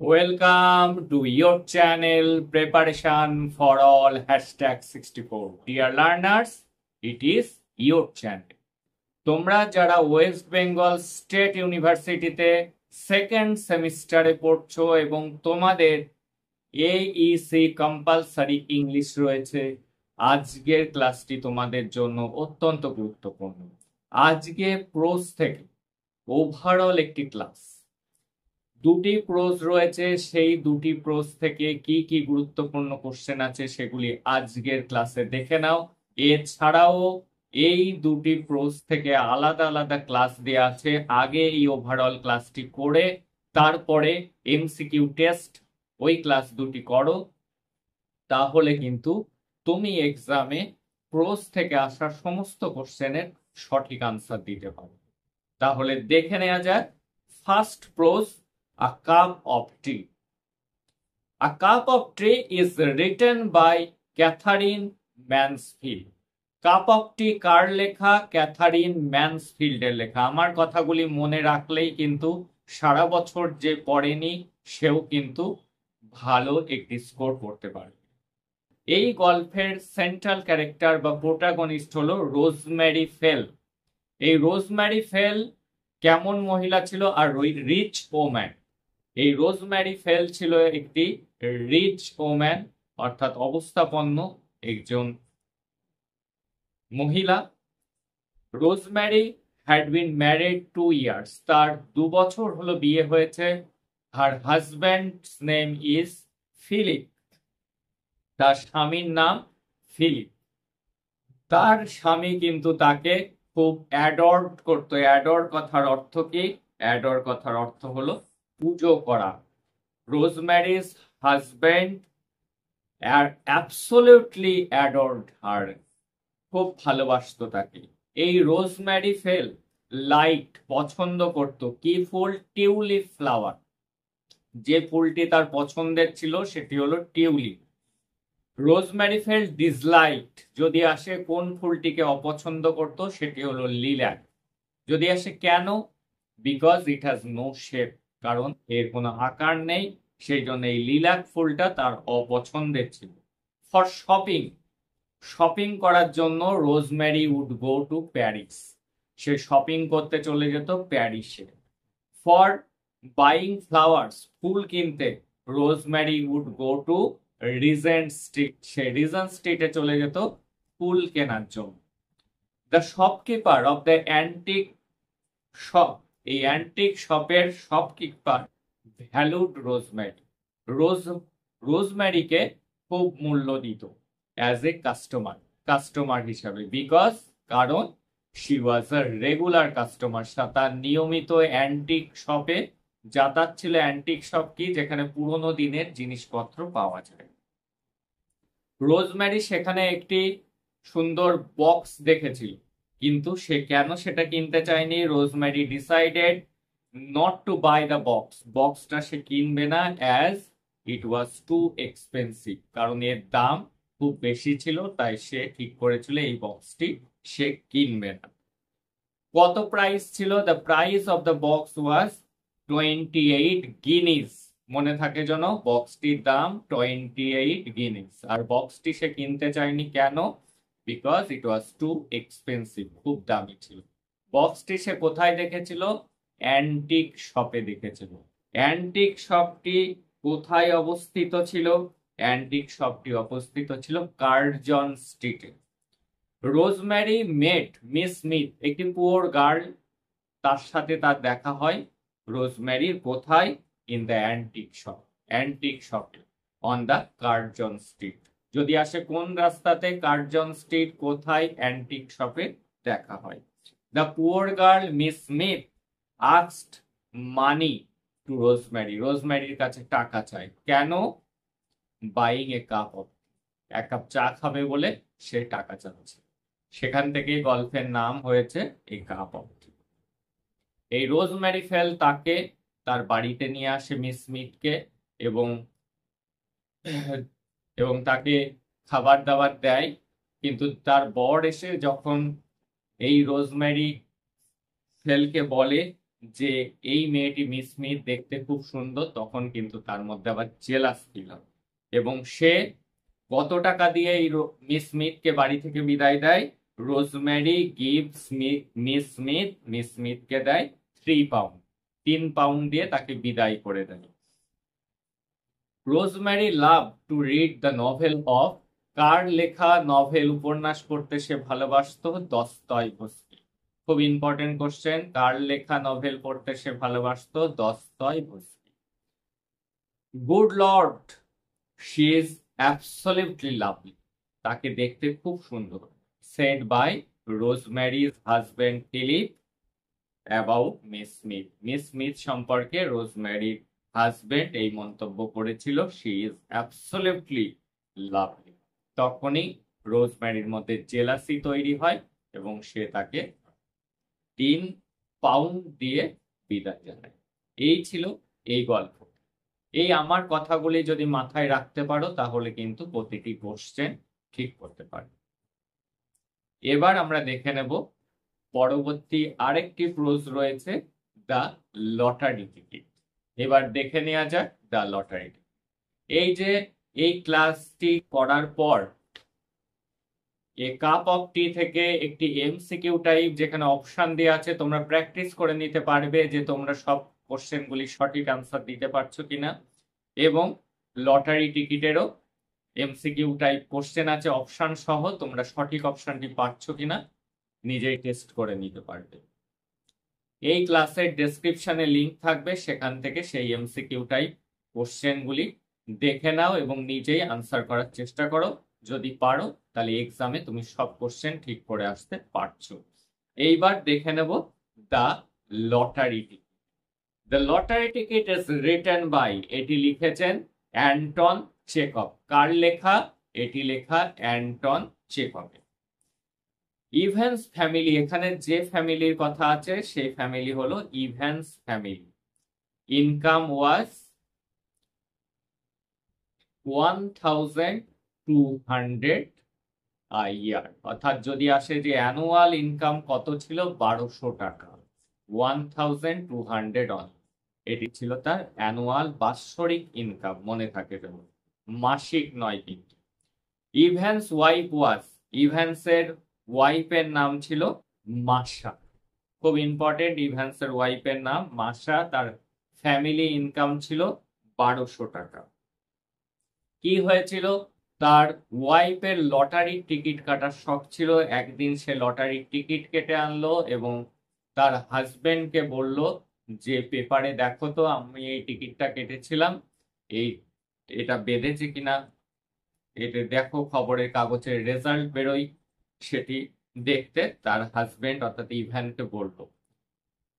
Welcome to your channel Preparation for All #64. Dear learners, it is your channel. তোমরা যারা West Bengal state ইউনিভার্সিটিতে second সেমিস্টারে পড়ছো এবং তোমাদের AEC কম্পালসারি ইংলিশ রয়েছে, আজকের ক্লাসটি তোমাদের জন্য অত্যন্ত গুরুত্বপূর্ণ। আজকে প্রোজ থেকে ওভারঅল একটি ক্লাস, দুটি প্রোজ রয়েছে, সেই দুটি প্রোজ থেকে কি কি গুরুত্বপূর্ণ কোশ্চেন আছে সেগুলি আজকের ক্লাসে দেখে নাও। এছাড়াও এই দুটি প্রোজ থেকে আলাদা আলাদা ক্লাস দেওয়া আছে। আগে এই ওভারঅল ক্লাসটি করে তারপরে MCQ টেস্ট ওই ক্লাস দুটি করো, তাহলে কিন্তু তুমি এক্সামে প্রোজ থেকে আসা সমস্ত কোশ্চেনের সঠিক আনসার দিতে পারবে। তাহলে দেখে নেওয়া যাক। First pros, A cup of tea. A cup of tea is written by Catherine Mansfield. Cup of tea কার লেখা? ক্যাথারিন ম্যানসফিল্ডের লেখা। আমার কথাগুলি মনে রাখলেই কিন্তু সারা বছর যে পড়েনি সেও কিন্তু ভালো একটি স্কোর করতে পারবে। এই গল্পের সেন্ট্রাল ক্যারেক্টার বা প্রোটাগনিস্ট হলো রোজমেরি ফেল। এই রোজমেরি ফেল কেমন মহিলা ছিল? আর রিচ ওম্যান। এই রোজমেরি ফেল ছিল একটি রিচ ওম্যান, অর্থাৎ অবস্থাপন্ন একজন মহিলা। Rosemary had been married 2 years, তার 2 বছর হলো বিয়ে হয়েছে। Her husband's name is Philip, তার স্বামীর নাম ফিলিপ। তার স্বামী কিন্তু তাকে খুব অ্যাডর করতো। অ্যাডর কথার অর্থ কি? অ্যাডর কথার অর্থ হলো পুজো করা। রোজমেরিজ হাজব্যান্ড অ্যাবসলিউটলি অ্যাডর্ড হার, খুব ভালোবাসতো তাকে। এই রোজমেরি ফেল লাইট পছন্দ করত কি ফুল? Tulip flower. যে ফুলটি তার পছন্দের ছিল সেটি হলো টিউলিপ। রোজমেরি ফেল ডিসলাইক, যদি আসে কোন ফুলটিকে অপছন্দ করত সেটি হলো লিল্যাক। যদি আসে কেন? Because it has no shape, কারণ এর কোনো আকার নেই, সেই জন্য এই লিল্যাক ফুলটা তার অপছন্দের ছিল। ফর শপিং, শপিং করার জন্য Rosemary would go to Paris, সে শপিং করতে চলে যেত প্যারিসে। ফর বাইং ফ্লাওয়ার্স, ফুল কিনতে Rosemary would go to Regent Street, সে রিজেন্ট স্ট্রিটে চলে যেত ফুল কেনার জন্য। The shopkeeper of the antique shop, এই অ্যান্টিক শপের শপকিপার ভ্যালুড রোজমেরি, রোজমেরিকে খুব মূল্য দিত অ্যাজ এ কাস্টমার, কাস্টমার হিসাবে। বিকজ, কারণ she was a regular customer, তার নিয়মিত অ্যান্টিক শপে যাতায়াত ছিল। অ্যান্টিক শপ কি? যেখানে পুরনো দিনের জিনিসপত্র পাওয়া যায়। রোজমেরি সেখানে একটি সুন্দর বক্স দেখেছিল, কিন্তু সে কেন সেটা কিনতে চায়নি? Rosemary decided not to buy the box, বক্সটা সে কিনবে না, as it was too expensive, কারণ এর দাম খুব বেশি ছিল, তাই সে ঠিক করেছিল এই বক্সটি সে কিনবে না। কত প্রাইস ছিল? The price of the box was 28 guineas, মনে থাকে যেন বক্সটির দাম 28 guineas। আর বক্সটি সে কিনতে চায়নি কেন? Because it was too expensive, খুব দামি ছিল। বক্সটি সে কোথায় দেখেছিল? অ্যান্টিক শপে দেখেছিল। অ্যান্টিক শপটি কোথায় অবস্থিত ছিল? অ্যান্টিক শপটি অবস্থিত ছিল কার্জন স্ট্রিটে। রোজমেরি মেট মিস স্মিথ, একটি পুয়ার গার্ল, তার সাথে তার দেখা হয়। রোজমেরির কোথায়? In the antique shop, antique shop on the Curzon street. যদি আসে কোন রাস্তাতে? Curzon street. কোথায়? অ্যান্টিক শপে দেখা হয়। The poor girl Miss Smith asked money to Rosemary, রোজমেরির কাছে টাকা চায় কেন? বাইং এ কাপ অফ, এক কাপ চা খাবে বলে সে টাকা চাচ্ছে। সেখান থেকে গল্পের নাম হয়েছে এ কাপ অফ টি। এই রোজমেরি ফেল তাকে তার বাড়িতে নিয়ে আসে মিস স্মিথকে, এবং তাকে খাবার দাবার দেয়। কিন্তু তার বর এসে যখন এই রোজমেরি ফেলকে বলে যে এই মেয়েটি মিস স্মিথ দেখতে খুব সুন্দর, তখন কিন্তু তার মধ্যে আবার জেলাস ফিল হয় এবং সে কত টাকা দিয়ে এই মিস স্মিথকে বাড়ি থেকে বিদায় দেয়? রোজমেরি গিভস মিস স্মিথকে দেয় 3 পাউন্ড, 3 পাউন্ড দিয়ে তাকে বিদায় করে দেয়। Rosemary love to read the novel of, কার লেখা নভেল উপন্যাস পড়তে সে ভালোবাসতো? দস্তয়েভস্কি। খুব ইম্পর্টেন্ট কোশ্চেন, কার লেখা নভেল পড়তে সে ভালোবাসতো? Dostoevsky. Good lord, she is absolutely lovely, তাকে দেখতে খুব সুন্দর। Said by Rosemary's husband Philip about Miss Smith, Miss Smith সম্পর্কে রোজমেরির হাজবেন্ড এই মন্তব্য করেছিল, শি ইজ অ্যাবসলিউটলি লাভলি। তখনই রোজমেরির মধ্যে জেলাসি তৈরি হয় এবং সে তাকে 3 পাউন্ড দিয়ে বিদায় জানায়। এই ছিল এই গল্প। এই আমার কথাগুলি যদি মাথায় রাখতে পারো তাহলে কিন্তু প্রতিটি কোশ্চেন ঠিক করতে পারবে। এবার আমরা দেখে নেব পরবর্তী আরেকটি প্রোজ রয়েছে, দ্য লটারি টিকিট। এবার দেখে নেওয়া যাক দ্য লটারি টিকিট। এই যে এই ক্লাসটি করার পর এ কাপ অফ টি থেকে একটি এমসিকিউ টাইপ যেখানে অপশন দেওয়া আছে, তোমরা প্র্যাকটিস করে নিতে পারবে যে তোমরা সব কোশ্চেনগুলি সঠিক আনসার দিতে পারছো কিনা, এবং লটারি টিকিটেরও এমসিকিউ টাইপ কোশ্চেন আছে অপশন সহ, তোমরা সঠিক অপশনটি পাচ্ছ কিনা নিজেই টেস্ট করে নিতে পারবে। এই ক্লাসের ডেসক্রিপশনে লিংক থাকবে, সেখান থেকে সেই এমসিকিউ টাইপ কোশ্চেনগুলি দেখে নাও এবং নিজেই আনসার করার চেষ্টা করো। যদি পারো তাহলে এক্সামে তুমি সব কোশ্চেন ঠিক করে আসতে পারছো। এইবার দেখে নেব the lottery ticket. The lottery ticket is written by, এটি লিখেছেন অ্যান্টন চেকভ। কার লেখা? এটি লেখা অ্যান্টন চেকভ। ইভেন্স ফ্যামিলি, এখানে যে ফ্যামিলির কথা আছে সেই ফ্যামিলি হলো Evans family. Income was 1200 a year, অর্থাৎ যদি আসে যে অ্যানুয়াল ইনকাম কত ছিল? 1200 টাকা। 1200 অন, এটি ছিল তার অ্যানুয়াল বাৎসরিক ইনকাম, মনে থাকে যেন, মাসিক নয় কিন্তু। ইভেন্স ওয়াইফ ওয়াজ, ইভেন্সের ওয়াইফের নাম ছিল মাশা। খুব ইম্পর্টেন্ট, ইভেন্সের ওয়াইফের নাম মাশা, তার ফ্যামিলি ইনকাম ছিল 1200 টাকা। কি হয়েছিল? তার ওয়াইফের লটারির টিকিট কাটার শখ ছিল। একদিন সে লটারির টিকিট কেটে আনলো এবং তার হাজবেন্ডকে বলল যে পেপারে দেখো তো আমি এই টিকিটটা কেটেছিলাম, এটা বেঁধেছে কিনা, এটা দেখো, খবরের কাগজের রেজাল্ট বেরোয়, সেটি দেখতে তার হাজবেন্ড অর্থাৎ ইভ্যানকে বলল।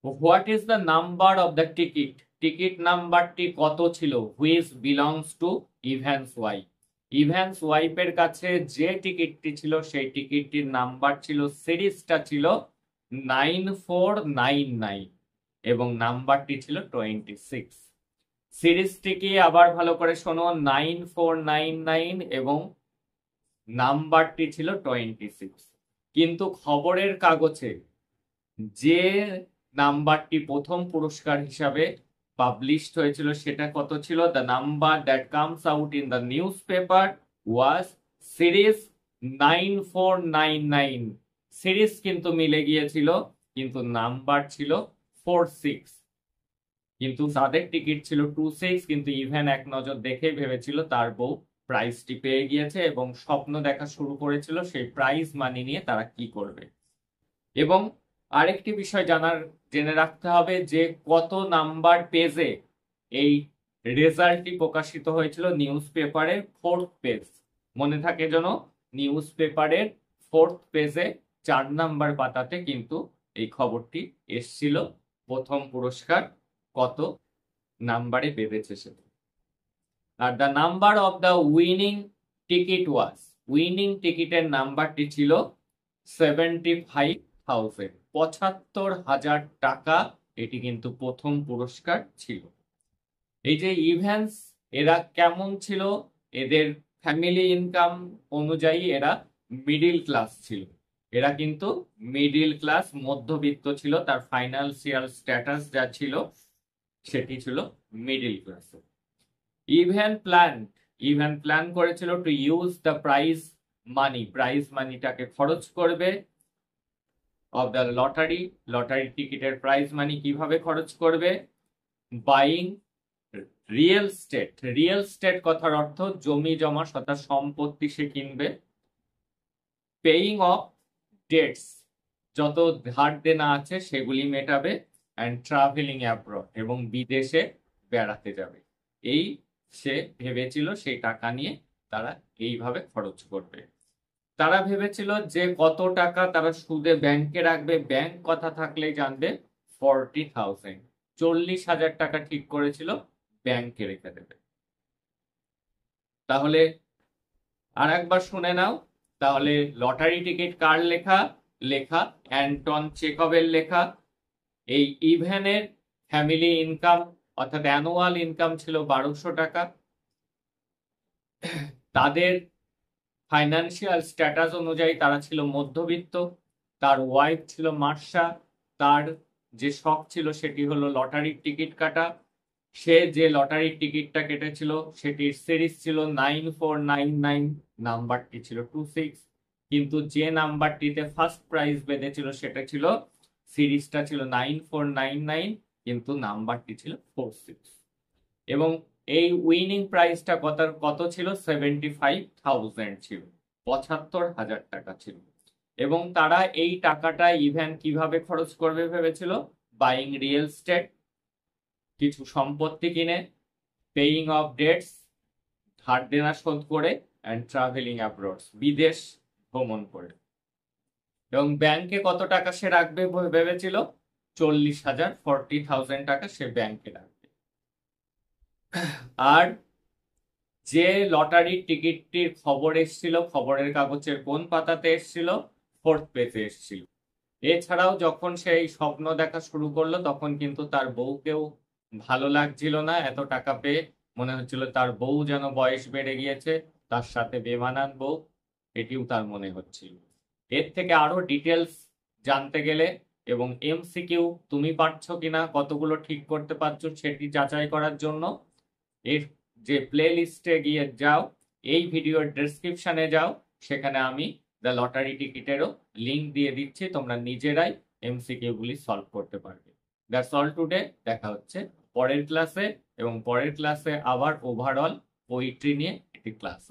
What is the number of the ticket, ticket নাম্বারটি কত ছিল? হুইচ বিলংস টু ইভ্যান্স ওয়াইফ, ইভ্যান্স ওয়াইফের কাছে যে টিকিটটি ছিল সেই টিকিটটির নাম্বার ছিল, সিরিজটা ছিল 9499 এবং নাম্বারটি ছিল 26। সিরিজটিকে আবার ভালো করে শোনো, 9499 এবং নাম্বারটি ছিল 26। কিন্তু খবরের কাগজে যে নাম্বারটি প্রথম পুরস্কার হিসাবে পাবলিশড হয়েছিল সেটা কত ছিল? The number that comes out in the news paper was series 9499। Series কিন্তু মিলে গিয়েছিল কিন্তু নাম্বার ছিল 46, কিন্তু তাদের টিকিট ছিল 26। কিন্তু ইভেন এক নজর দেখে ভেবেছিল তার বউ প্রাইজটি পেয়ে গিয়েছে এবং স্বপ্ন দেখা শুরু করেছিল সেই প্রাইজ মানি নিয়ে তারা কি করবে। এবং আরেকটি বিষয় জেনে রাখতে হবে যে কত নাম্বার পেজে এই রেজাল্টটি প্রকাশিত হয়েছিল। নিউজ পেপারের 4th পেজ, মনে থাকে যেন, নিউজ পেপারের 4th পেজে 4 নাম্বার পাতাতে কিন্তু এই খবরটি এসছিল, প্রথম পুরস্কার কত নাম্বারে বেঁধেছে সেটা। Are the number of the winning ticket was, winning টিকিটের নাম্বারটি ছিল 75,000, 75,000 টাকা, এটি কিন্তু প্রথম পুরস্কার ছিল। এই যে ইভেন্স, এরা কেমন ছিল? এদের ফ্যামিলি ইনকাম অনুযায়ী এরা মিডিল ক্লাস ছিল এরা কিন্তু মিডিল ক্লাস, মধ্যবিত্ত ছিল, তার ফাইন্যান্সিয়াল স্ট্যাটাস যা ছিল সেটি ছিল মিডিল ক্লাস। ইভেন প্ল্যান করেছিল টু ইউজ দ্য প্রাইজ মানিটাকে খরচ করবে অফ দ্য লটারি টিকিটের প্রাইজ মানি কিভাবে খরচ করবে? বাইং রিয়েল স্টেট কথার অর্থ জমি জমা তথা সম্পত্তি সে কিনবে। পেইং অফ ডেটস, যত ধার দেনা আছে সেগুলি মেটাবে। অ্যান্ড ট্রাভেলিং অ্যাব্রড, এবং বিদেশে বেড়াতে যাবে। এই সে ভেবেছিল সেই টাকা নিয়ে তারা এইভাবে খরচ করবে। তারা ভেবেছিল যে কত টাকা তারা সুদে ব্যাংকে রাখবে, ব্যাংক কথা থাকলেই জানবে 40,000, 40,000 টাকা ঠিক করেছিল ব্যাংকে রেখে দেবে। তাহলে আর একবার শুনে নাও। তাহলে লটারি টিকিট কার লেখা? অ্যান্টন চেকভের লেখা। এই ইভেনের ফ্যামিলি ইনকাম অর্থাৎ অ্যানুয়াল ইনকাম ছিল 1200 টাকা। তাদের ফাইন্যান্সিয়াল স্ট্যাটাস অনুযায়ী তারা ছিল মধ্যবিত্ত। তার ওয়াইফ ছিল মার্শা। তার যে শখ ছিল সেটি হলো লটারির টিকিট কাটা। সে যে লটারির টিকিটটা কেটেছিল সেটির সিরিজ ছিল 9499, নাম্বারটি ছিল 26, কিন্তু যে নাম্বারটিতে ফার্স্ট প্রাইজ বেঁধেছিল সেটা ছিল সিরিজটা ছিল 9499, কিন্তু নাম্বারটি ছিল 46। এবং এই উইনিং প্রাইসটা কত ছিল? 75,000 ছিল, 75,000 টাকা ছিল। এবং তারা এই টাকাটা ইভেন কিভাবে খরচ করবে ভেবেছিল? বাইং রিয়েল স্টেট, কিছু সম্পত্তি কিনে, পেইং অফ ডেটস, ধার দেনা শোধ করে, অ্যান্ড ট্রাভেলিং অ্যাব্রড, বিদেশ ভ্রমণ করে। এবং ব্যাংকে কত টাকা সে রাখবে ভেবেছিল? 40,000 টাকা সে ব্যাংকে রাখবে। আর যে লটারির টিকিটটির খবর এসেছিল, খবরের কাগজের কোন পাতাতে এসেছিল? 4th পেজে এসেছিল। এছাড়াও যখন সে এই স্বপ্ন দেখা শুরু করলো তখন কিন্তু তার বউকেও ভালো লাগছিল না। এত টাকা পেয়ে মনে হচ্ছিল তার বউ যেন বয়স বেড়ে গিয়েছে, তার সাথে বেমানান বউ, এটিও তার মনে হচ্ছিল। এর থেকে আরো ডিটেলস জানতে গেলে এবং এমসিকিউ তুমি পারছো কিনা, কতগুলো ঠিক করতে পারছো সেটি যাচাই করার জন্য এর যে প্লে লিস্টে গিয়ে যাও, এই ভিডিওর ডেসক্রিপশনে যাও, সেখানে আমি দ্য লটারি টিকিটেরও লিঙ্ক দিয়ে দিচ্ছি, তোমরা নিজেরাই এমসিকিউ গুলি সলভ করতে পারবে। That's all today. দেখা হচ্ছে পরের ক্লাসে, এবং পরের ক্লাসে আবার ওভারঅল পোয়েট্রি নিয়ে একটি ক্লাস।